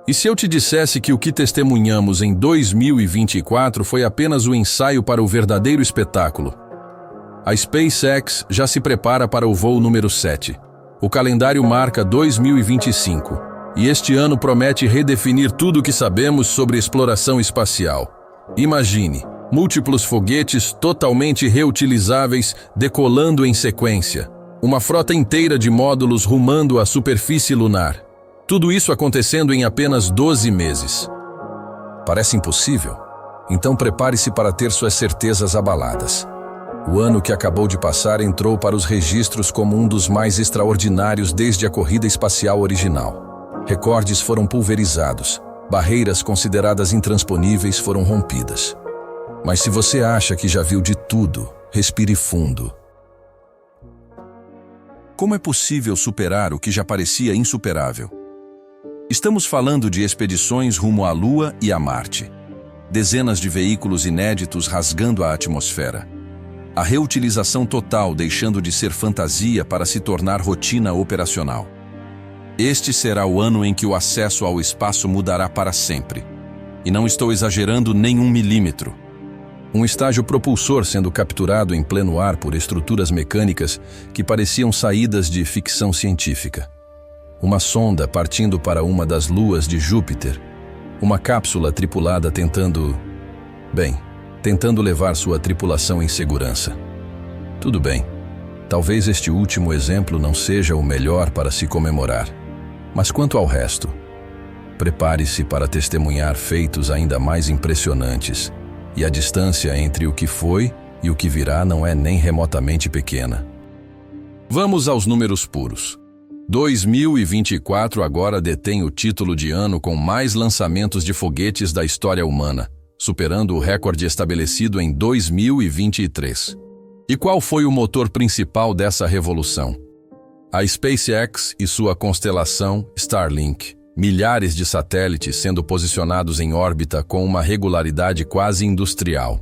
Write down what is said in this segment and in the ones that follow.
E se eu te dissesse que o que testemunhamos em 2024 foi apenas o ensaio para o verdadeiro espetáculo? A SpaceX já se prepara para o voo número 7. O calendário marca 2025, e este ano promete redefinir tudo o que sabemos sobre exploração espacial. Imagine, múltiplos foguetes totalmente reutilizáveis decolando em sequência, uma frota inteira de módulos rumando à superfície lunar. Tudo isso acontecendo em apenas 12 meses. Parece impossível? Então prepare-se para ter suas certezas abaladas. O ano que acabou de passar entrou para os registros como um dos mais extraordinários desde a corrida espacial original. Recordes foram pulverizados, barreiras consideradas intransponíveis foram rompidas. Mas se você acha que já viu de tudo, respire fundo. Como é possível superar o que já parecia insuperável? Estamos falando de expedições rumo à Lua e a Marte. Dezenas de veículos inéditos rasgando a atmosfera. A reutilização total deixando de ser fantasia para se tornar rotina operacional. Este será o ano em que o acesso ao espaço mudará para sempre. E não estou exagerando nem 1 milímetro. Um estágio propulsor sendo capturado em pleno ar por estruturas mecânicas que pareciam saídas de ficção científica. Uma sonda partindo para uma das luas de Júpiter. Uma cápsula tripulada tentando levar sua tripulação em segurança. Tudo bem, talvez este último exemplo não seja o melhor para se comemorar. Mas quanto ao resto, prepare-se para testemunhar feitos ainda mais impressionantes. E a distância entre o que foi e o que virá não é nem remotamente pequena. Vamos aos números puros. 2024 agora detém o título de ano com mais lançamentos de foguetes da história humana, superando o recorde estabelecido em 2023. E qual foi o motor principal dessa revolução? A SpaceX e sua constelação Starlink. Milhares de satélites sendo posicionados em órbita com uma regularidade quase industrial.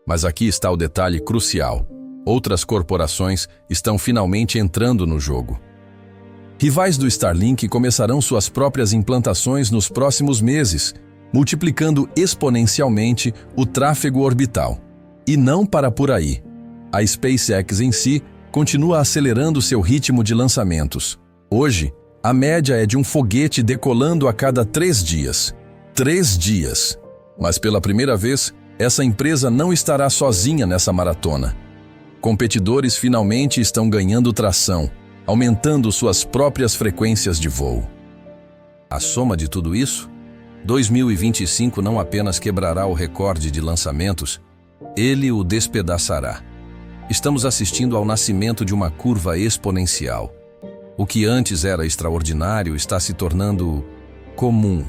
Mas aqui está o detalhe crucial. Outras corporações estão finalmente entrando no jogo. Rivais do Starlink começarão suas próprias implantações nos próximos meses, multiplicando exponencialmente o tráfego orbital. E não para por aí. A SpaceX em si continua acelerando seu ritmo de lançamentos. Hoje, a média é de um foguete decolando a cada 3 dias. 3 dias! Mas pela primeira vez, essa empresa não estará sozinha nessa maratona. Competidores finalmente estão ganhando tração, aumentando suas próprias frequências de voo. A soma de tudo isso, 2025 não apenas quebrará o recorde de lançamentos, ele o despedaçará. Estamos assistindo ao nascimento de uma curva exponencial. O que antes era extraordinário está se tornando comum.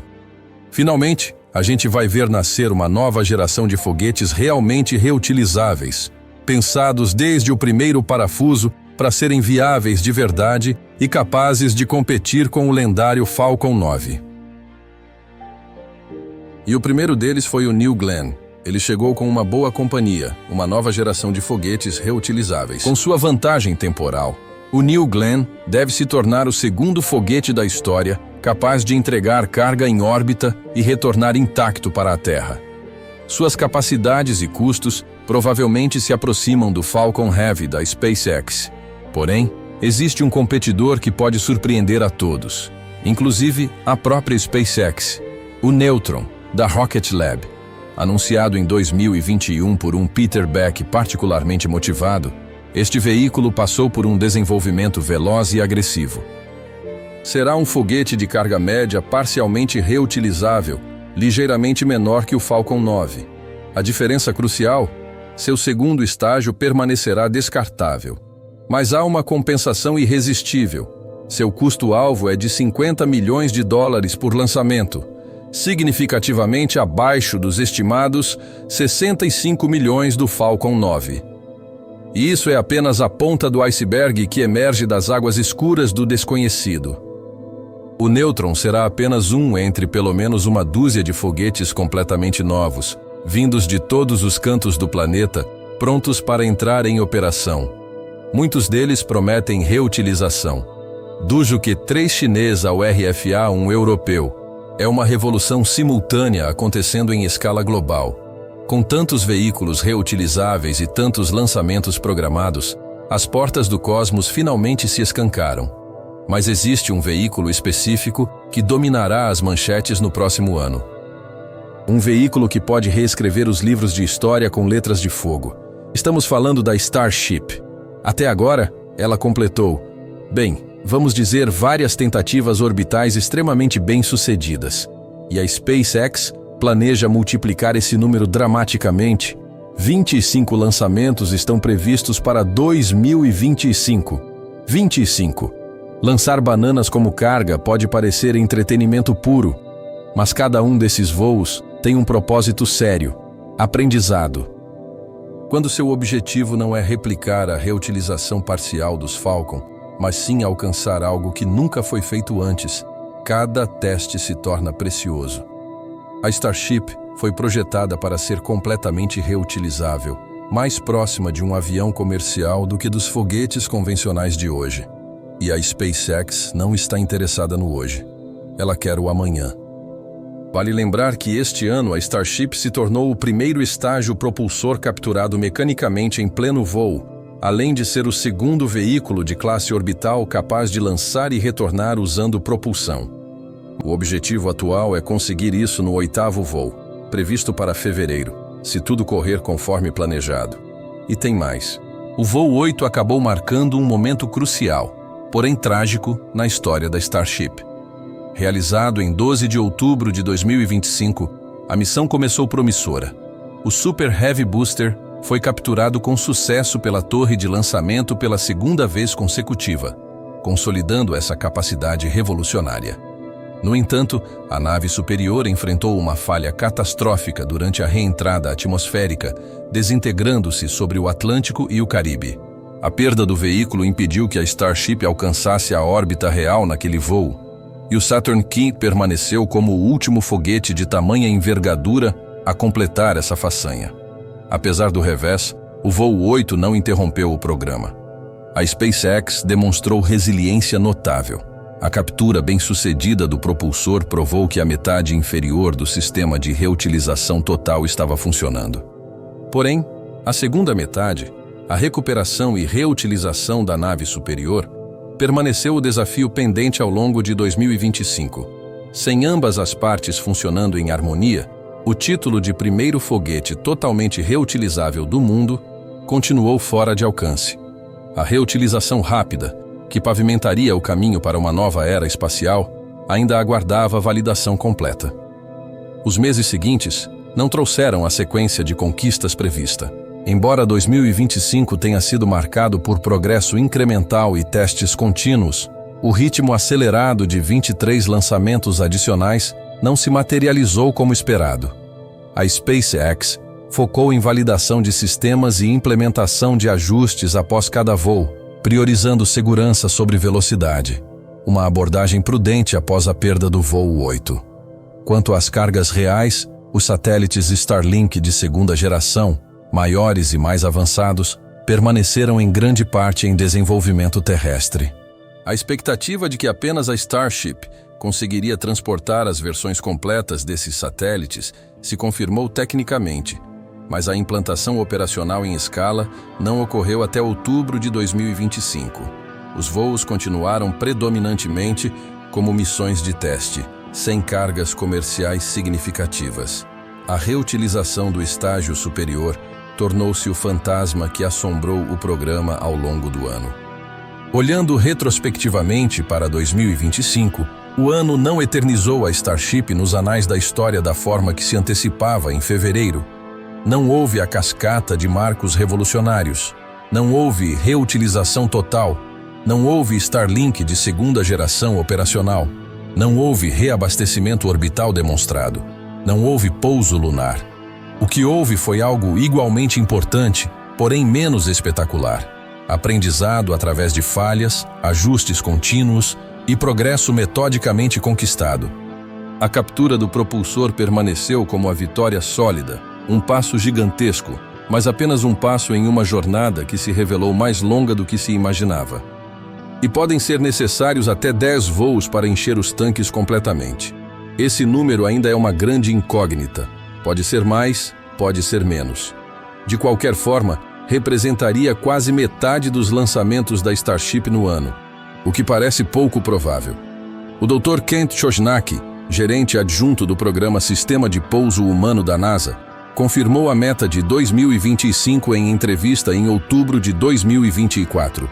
Finalmente, a gente vai ver nascer uma nova geração de foguetes realmente reutilizáveis, pensados desde o primeiro parafuso para serem viáveis de verdade e capazes de competir com o lendário Falcon 9. E o primeiro deles foi o New Glenn. Ele chegou com uma boa companhia, uma nova geração de foguetes reutilizáveis. Com sua vantagem temporal, o New Glenn deve se tornar o segundo foguete da história capaz de entregar carga em órbita e retornar intacto para a Terra. Suas capacidades e custos provavelmente se aproximam do Falcon Heavy da SpaceX. Porém, existe um competidor que pode surpreender a todos, inclusive a própria SpaceX, o Neutron, da Rocket Lab. Anunciado em 2021 por um Peter Beck particularmente motivado, este veículo passou por um desenvolvimento veloz e agressivo. Será um foguete de carga média parcialmente reutilizável, ligeiramente menor que o Falcon 9. A diferença crucial? Seu segundo estágio permanecerá descartável. Mas há uma compensação irresistível. Seu custo-alvo é de $50 milhões por lançamento, significativamente abaixo dos estimados 65 milhões do Falcon 9. E isso é apenas a ponta do iceberg que emerge das águas escuras do desconhecido. O Neutron será apenas um entre pelo menos uma dúzia de foguetes completamente novos, vindos de todos os cantos do planeta, prontos para entrar em operação. Muitos deles prometem reutilização. Do Juque 3 chinês ao RFA-1 europeu, É uma revolução simultânea acontecendo em escala global. Com tantos veículos reutilizáveis e tantos lançamentos programados, as portas do cosmos finalmente se escancaram. Mas existe um veículo específico que dominará as manchetes no próximo ano. Um veículo que pode reescrever os livros de história com letras de fogo. Estamos falando da Starship. Até agora, ela completou, vamos dizer, várias tentativas orbitais extremamente bem-sucedidas. E a SpaceX planeja multiplicar esse número dramaticamente. 25 lançamentos estão previstos para 2025. 25. Lançar bananas como carga pode parecer entretenimento puro, mas cada um desses voos tem um propósito sério: aprendizado. Quando seu objetivo não é replicar a reutilização parcial dos Falcon, mas sim alcançar algo que nunca foi feito antes, cada teste se torna precioso. A Starship foi projetada para ser completamente reutilizável, mais próxima de um avião comercial do que dos foguetes convencionais de hoje. E a SpaceX não está interessada no hoje. Ela quer o amanhã. Vale lembrar que este ano a Starship se tornou o primeiro estágio propulsor capturado mecanicamente em pleno voo, além de ser o segundo veículo de classe orbital capaz de lançar e retornar usando propulsão. O objetivo atual é conseguir isso no 8º voo, previsto para fevereiro, se tudo correr conforme planejado. E tem mais. O voo 8 acabou marcando um momento crucial, porém trágico, na história da Starship. Realizado em 12 de outubro de 2025, a missão começou promissora. O Super Heavy Booster foi capturado com sucesso pela torre de lançamento pela segunda vez consecutiva, consolidando essa capacidade revolucionária. No entanto, a nave superior enfrentou uma falha catastrófica durante a reentrada atmosférica, desintegrando-se sobre o Atlântico e o Caribe. A perda do veículo impediu que a Starship alcançasse a órbita real naquele voo, e o Saturn V permaneceu como o último foguete de tamanha envergadura a completar essa façanha. Apesar do revés, o voo 8 não interrompeu o programa. A SpaceX demonstrou resiliência notável. A captura bem-sucedida do propulsor provou que a metade inferior do sistema de reutilização total estava funcionando. Porém, a segunda metade, a recuperação e reutilização da nave superior, permaneceu o desafio pendente ao longo de 2025. Sem ambas as partes funcionando em harmonia, o título de primeiro foguete totalmente reutilizável do mundo continuou fora de alcance. A reutilização rápida, que pavimentaria o caminho para uma nova era espacial, ainda aguardava validação completa. Os meses seguintes não trouxeram a sequência de conquistas prevista. Embora 2025 tenha sido marcado por progresso incremental e testes contínuos, o ritmo acelerado de 23 lançamentos adicionais não se materializou como esperado. A SpaceX focou em validação de sistemas e implementação de ajustes após cada voo, priorizando segurança sobre velocidade, uma abordagem prudente após a perda do voo 8. Quanto às cargas reais, os satélites Starlink de segunda geração, maiores e mais avançados, permaneceram em grande parte em desenvolvimento terrestre. A expectativa de que apenas a Starship conseguiria transportar as versões completas desses satélites se confirmou tecnicamente, mas a implantação operacional em escala não ocorreu até outubro de 2025. Os voos continuaram predominantemente como missões de teste, sem cargas comerciais significativas. A reutilização do estágio superior tornou-se o fantasma que assombrou o programa ao longo do ano. Olhando retrospectivamente para 2025, o ano não eternizou a Starship nos anais da história da forma que se antecipava em fevereiro. Não houve a cascata de marcos revolucionários. Não houve reutilização total. Não houve Starlink de segunda geração operacional. Não houve reabastecimento orbital demonstrado. Não houve pouso lunar. O que houve foi algo igualmente importante, porém menos espetacular. Aprendizado através de falhas, ajustes contínuos e progresso metodicamente conquistado. A captura do propulsor permaneceu como a vitória sólida, um passo gigantesco, mas apenas um passo em uma jornada que se revelou mais longa do que se imaginava. E podem ser necessários até 10 voos para encher os tanques completamente. Esse número ainda é uma grande incógnita. Pode ser mais, pode ser menos. De qualquer forma, representaria quase metade dos lançamentos da Starship no ano, o que parece pouco provável. O Dr. Kent Chojnacki, gerente adjunto do programa Sistema de Pouso Humano da NASA, confirmou a meta de 2025 em entrevista em outubro de 2024.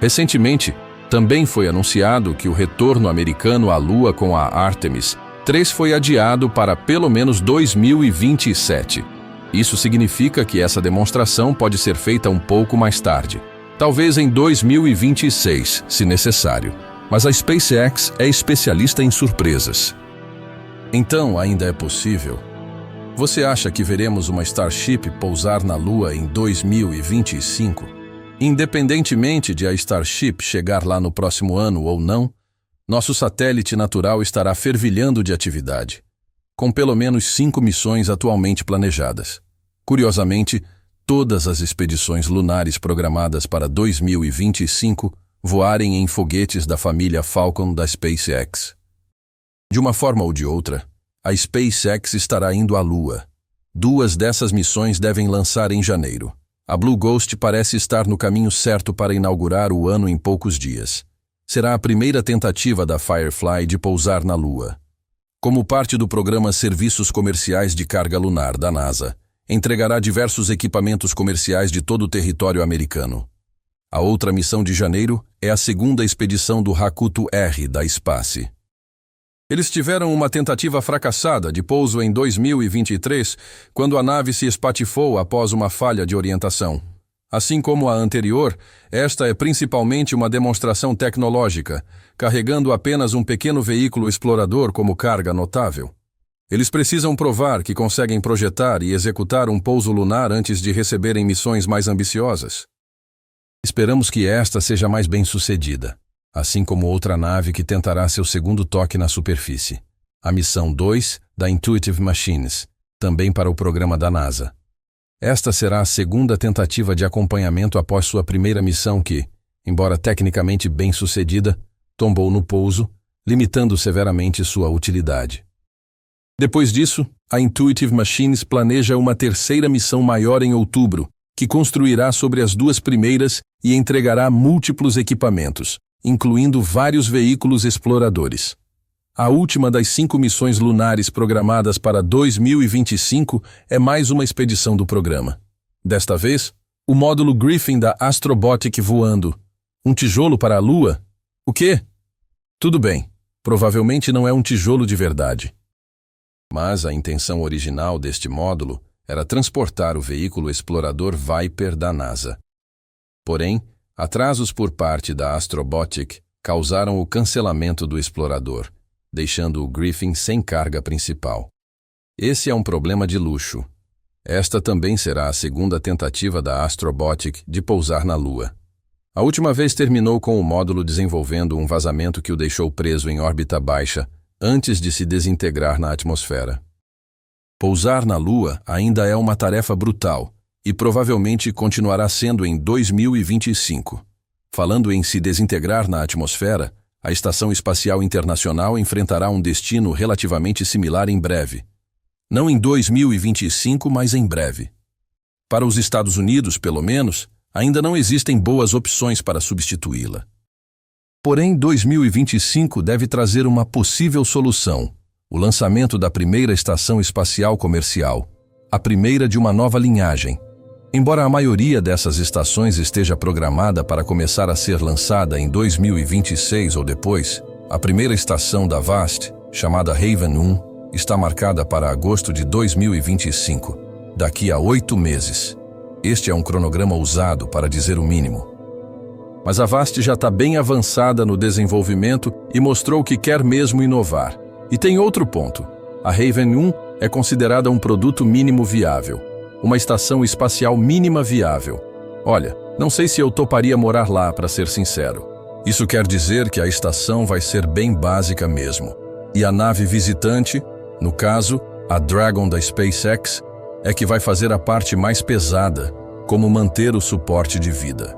Recentemente, também foi anunciado que o retorno americano à Lua com a Artemis 3 foi adiado para pelo menos 2027. Isso significa que essa demonstração pode ser feita um pouco mais tarde, talvez em 2026, se necessário. Mas a SpaceX é especialista em surpresas. Então, ainda é possível? Você acha que veremos uma Starship pousar na Lua em 2025? Independentemente de a Starship chegar lá no próximo ano ou não, nosso satélite natural estará fervilhando de atividade, com pelo menos 5 missões atualmente planejadas. Curiosamente, todas as expedições lunares programadas para 2025 voarem em foguetes da família Falcon da SpaceX. De uma forma ou de outra, a SpaceX estará indo à Lua. 2 dessas missões devem lançar em janeiro. A Blue Ghost parece estar no caminho certo para inaugurar o ano em poucos dias. Será a primeira tentativa da Firefly de pousar na Lua. Como parte do programa Serviços Comerciais de Carga Lunar da NASA, entregará diversos equipamentos comerciais de todo o território americano. A outra missão de janeiro é a segunda expedição do Hakuto-R da Space. Eles tiveram uma tentativa fracassada de pouso em 2023, quando a nave se espatifou após uma falha de orientação. Assim como a anterior, esta é principalmente uma demonstração tecnológica, carregando apenas um pequeno veículo explorador como carga notável. Eles precisam provar que conseguem projetar e executar um pouso lunar antes de receberem missões mais ambiciosas. Esperamos que esta seja mais bem-sucedida, assim como outra nave que tentará seu segundo toque na superfície, a missão 2 da Intuitive Machines, também para o programa da NASA. Esta será a segunda tentativa de acompanhamento após sua primeira missão que, embora tecnicamente bem-sucedida, tombou no pouso, limitando severamente sua utilidade. Depois disso, a Intuitive Machines planeja uma terceira missão maior em outubro, que construirá sobre as 2 primeiras e entregará múltiplos equipamentos, incluindo vários veículos exploradores. A última das 5 missões lunares programadas para 2025 é mais uma expedição do programa. Desta vez, o módulo Griffin da Astrobotic voando. Um tijolo para a Lua? O quê? Tudo bem, provavelmente não é um tijolo de verdade. Mas a intenção original deste módulo era transportar o veículo explorador Viper da NASA. Porém, atrasos por parte da Astrobotic causaram o cancelamento do explorador, deixando o Griffin sem carga principal. Esse é um problema de luxo. Esta também será a segunda tentativa da Astrobotic de pousar na Lua. A última vez terminou com o módulo desenvolvendo um vazamento que o deixou preso em órbita baixa antes de se desintegrar na atmosfera. Pousar na Lua ainda é uma tarefa brutal e provavelmente continuará sendo em 2025. Falando em se desintegrar na atmosfera, a Estação Espacial Internacional enfrentará um destino relativamente similar em breve. Não em 2025, mas em breve. Para os Estados Unidos, pelo menos, ainda não existem boas opções para substituí-la. Porém, 2025 deve trazer uma possível solução: o lançamento da primeira estação espacial comercial, a primeira de uma nova linhagem. Embora a maioria dessas estações esteja programada para começar a ser lançada em 2026 ou depois, a primeira estação da VAST, chamada Haven 1, está marcada para agosto de 2025, daqui a 8 meses. Este é um cronograma ousado, para dizer o mínimo. Mas a VAST já está bem avançada no desenvolvimento e mostrou que quer mesmo inovar. E tem outro ponto: a Haven 1 é considerada um produto mínimo viável, uma estação espacial mínima viável. Olha, não sei se eu toparia morar lá, para ser sincero. Isso quer dizer que a estação vai ser bem básica mesmo. E a nave visitante, no caso, a Dragon da SpaceX, é que vai fazer a parte mais pesada, como manter o suporte de vida.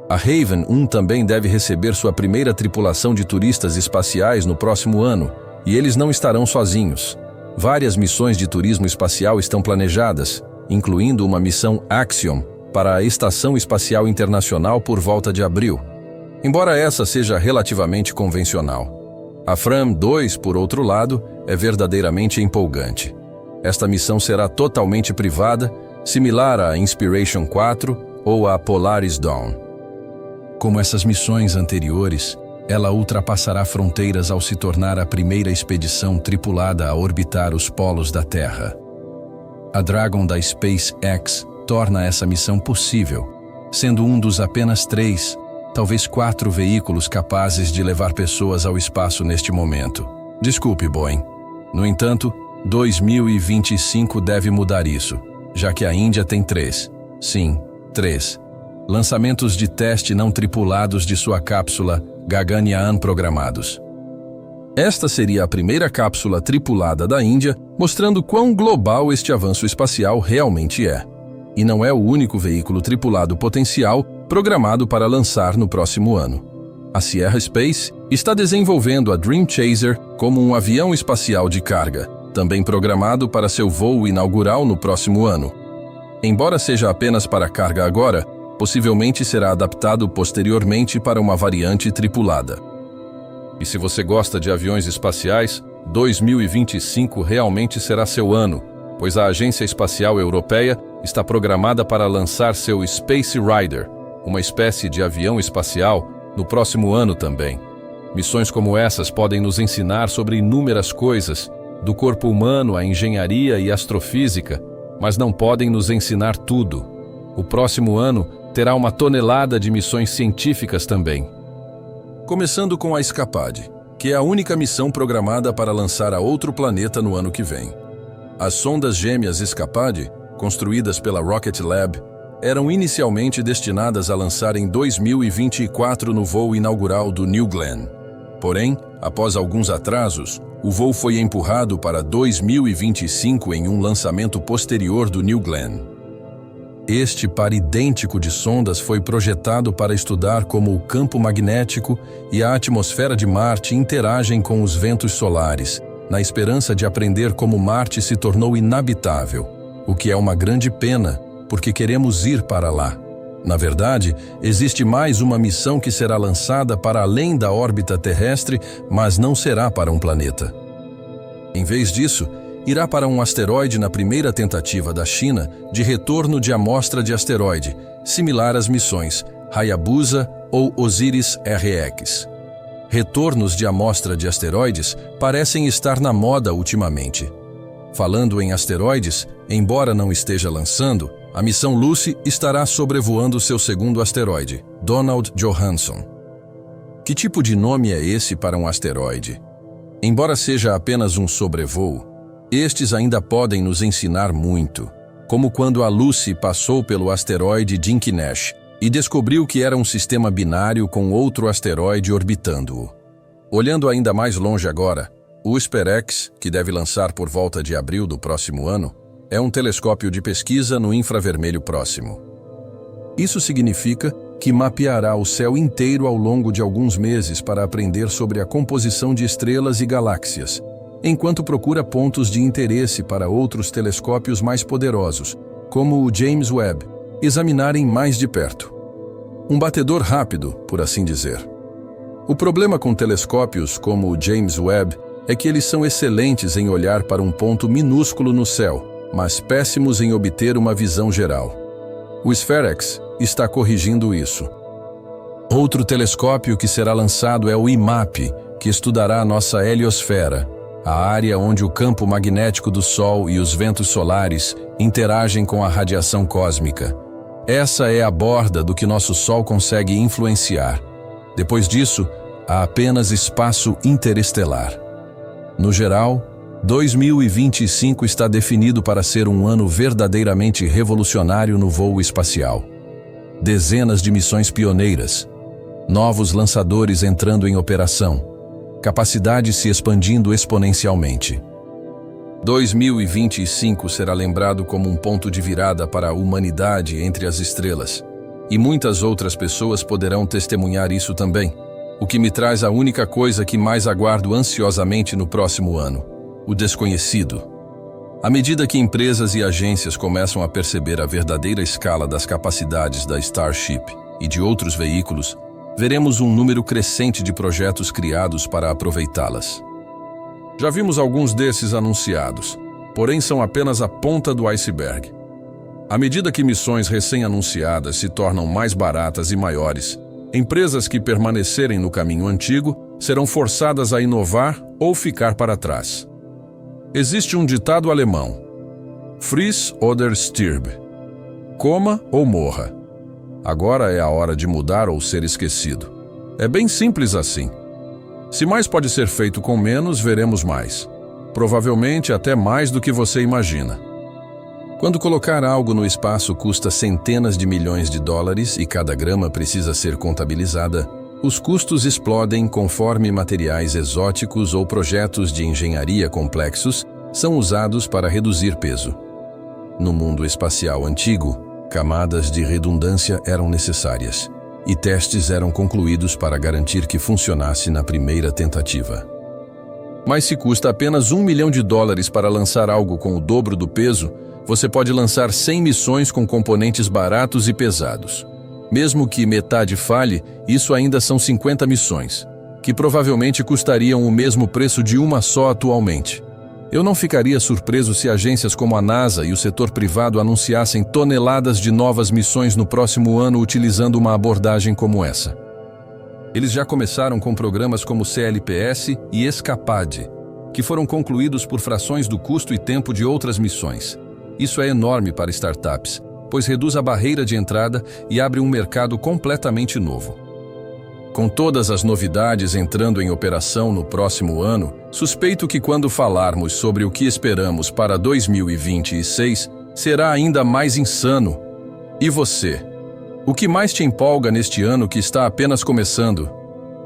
A Haven 1 também deve receber sua primeira tripulação de turistas espaciais no próximo ano, E eles não estarão sozinhos. Várias missões de turismo espacial estão planejadas, incluindo uma missão Axiom para a Estação Espacial Internacional por volta de abril, embora essa seja relativamente convencional. A Fram 2, por outro lado, é verdadeiramente empolgante. Esta missão será totalmente privada, similar à Inspiration 4 ou à Polaris Dawn. Como essas missões anteriores, ela ultrapassará fronteiras ao se tornar a primeira expedição tripulada a orbitar os polos da Terra. A Dragon da SpaceX torna essa missão possível, sendo um dos apenas 3, talvez 4 veículos capazes de levar pessoas ao espaço neste momento. Desculpe, Boeing. No entanto, 2025 deve mudar isso, já que a Índia tem 3. Sim, 3. Lançamentos de teste não tripulados de sua cápsula Gaganyaan programados. Esta seria a primeira cápsula tripulada da Índia, mostrando quão global este avanço espacial realmente é. E não é o único veículo tripulado potencial programado para lançar no próximo ano. A Sierra Space está desenvolvendo a Dream Chaser como um avião espacial de carga, também programado para seu voo inaugural no próximo ano. Embora seja apenas para carga agora, possivelmente será adaptado posteriormente para uma variante tripulada. E se você gosta de aviões espaciais, 2025 realmente será seu ano, pois a Agência Espacial Europeia está programada para lançar seu Space Rider, uma espécie de avião espacial, no próximo ano também. Missões como essas podem nos ensinar sobre inúmeras coisas, do corpo humano à engenharia e astrofísica, mas não podem nos ensinar tudo. O próximo ano terá uma tonelada de missões científicas também. Começando com a Escapade, que é a única missão programada para lançar a outro planeta no ano que vem. As sondas gêmeas Escapade, construídas pela Rocket Lab, eram inicialmente destinadas a lançar em 2024 no voo inaugural do New Glenn. Porém, após alguns atrasos, o voo foi empurrado para 2025 em um lançamento posterior do New Glenn. Este par idêntico de sondas foi projetado para estudar como o campo magnético e a atmosfera de Marte interagem com os ventos solares, na esperança de aprender como Marte se tornou inabitável, o que é uma grande pena, porque queremos ir para lá. Na verdade, existe mais uma missão que será lançada para além da órbita terrestre, mas não será para um planeta. Em vez disso, irá para um asteroide na primeira tentativa da China de retorno de amostra de asteroide, similar às missões Hayabusa ou OSIRIS-RX. Retornos de amostra de asteroides parecem estar na moda ultimamente. Falando em asteroides, embora não esteja lançando, a missão Lucy estará sobrevoando seu segundo asteroide, Donald Johanson. Que tipo de nome é esse para um asteroide? Embora seja apenas um sobrevoo, estes ainda podem nos ensinar muito, como quando a Lucy passou pelo asteroide Dinkinesh e descobriu que era um sistema binário com outro asteroide orbitando-o. Olhando ainda mais longe agora, o SpaceX, que deve lançar por volta de abril do próximo ano, é um telescópio de pesquisa no infravermelho próximo. Isso significa que mapeará o céu inteiro ao longo de alguns meses para aprender sobre a composição de estrelas e galáxias, enquanto procura pontos de interesse para outros telescópios mais poderosos, como o James Webb, examinarem mais de perto. Um batedor rápido, por assim dizer. O problema com telescópios como o James Webb é que eles são excelentes em olhar para um ponto minúsculo no céu, mas péssimos em obter uma visão geral. O SpaceX está corrigindo isso. Outro telescópio que será lançado é o IMAP, que estudará a nossa heliosfera, a área onde o campo magnético do Sol e os ventos solares interagem com a radiação cósmica. Essa é a borda do que nosso Sol consegue influenciar. Depois disso, há apenas espaço interestelar. No geral, 2025 está definido para ser um ano verdadeiramente revolucionário no voo espacial. Dezenas de missões pioneiras, novos lançadores entrando em operação, capacidade se expandindo exponencialmente. 2025 será lembrado como um ponto de virada para a humanidade entre as estrelas, e muitas outras pessoas poderão testemunhar isso também. o que me traz a única coisa que mais aguardo ansiosamente no próximo ano: o desconhecido. À medida que empresas e agências começam a perceber a verdadeira escala das capacidades da Starship e de outros veículos, veremos um número crescente de projetos criados para aproveitá-las. Já vimos alguns desses anunciados, porém são apenas a ponta do iceberg. À medida que missões recém-anunciadas se tornam mais baratas e maiores, empresas que permanecerem no caminho antigo serão forçadas a inovar ou ficar para trás. Existe um ditado alemão: Friss oder stirb. Coma ou morra. Agora é a hora de mudar ou ser esquecido. É bem simples assim. Se mais pode ser feito com menos, veremos mais. Provavelmente até mais do que você imagina. Quando colocar algo no espaço custa centenas de milhões de dólares e cada grama precisa ser contabilizada, os custos explodem conforme materiais exóticos ou projetos de engenharia complexos são usados para reduzir peso. No mundo espacial antigo, camadas de redundância eram necessárias e testes eram concluídos para garantir que funcionasse na primeira tentativa. Mas se custa apenas $1 milhão para lançar algo com o dobro do peso, você pode lançar 100 missões com componentes baratos e pesados. Mesmo que metade falhe, isso ainda são 50 missões, que provavelmente custariam o mesmo preço de uma só atualmente. Eu não ficaria surpreso se agências como a NASA e o setor privado anunciassem toneladas de novas missões no próximo ano utilizando uma abordagem como essa. Eles já começaram com programas como CLPS e Escapade, que foram concluídos por frações do custo e tempo de outras missões. Isso é enorme para startups, pois reduz a barreira de entrada e abre um mercado completamente novo. Com todas as novidades entrando em operação no próximo ano, suspeito que quando falarmos sobre o que esperamos para 2026, será ainda mais insano. E você? O que mais te empolga neste ano que está apenas começando?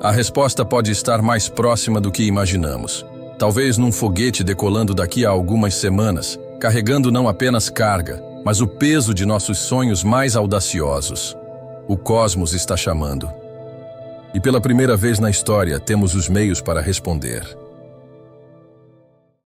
A resposta pode estar mais próxima do que imaginamos. Talvez num foguete decolando daqui a algumas semanas, carregando não apenas carga, mas o peso de nossos sonhos mais audaciosos. O cosmos está chamando. E pela primeira vez na história, temos os meios para responder.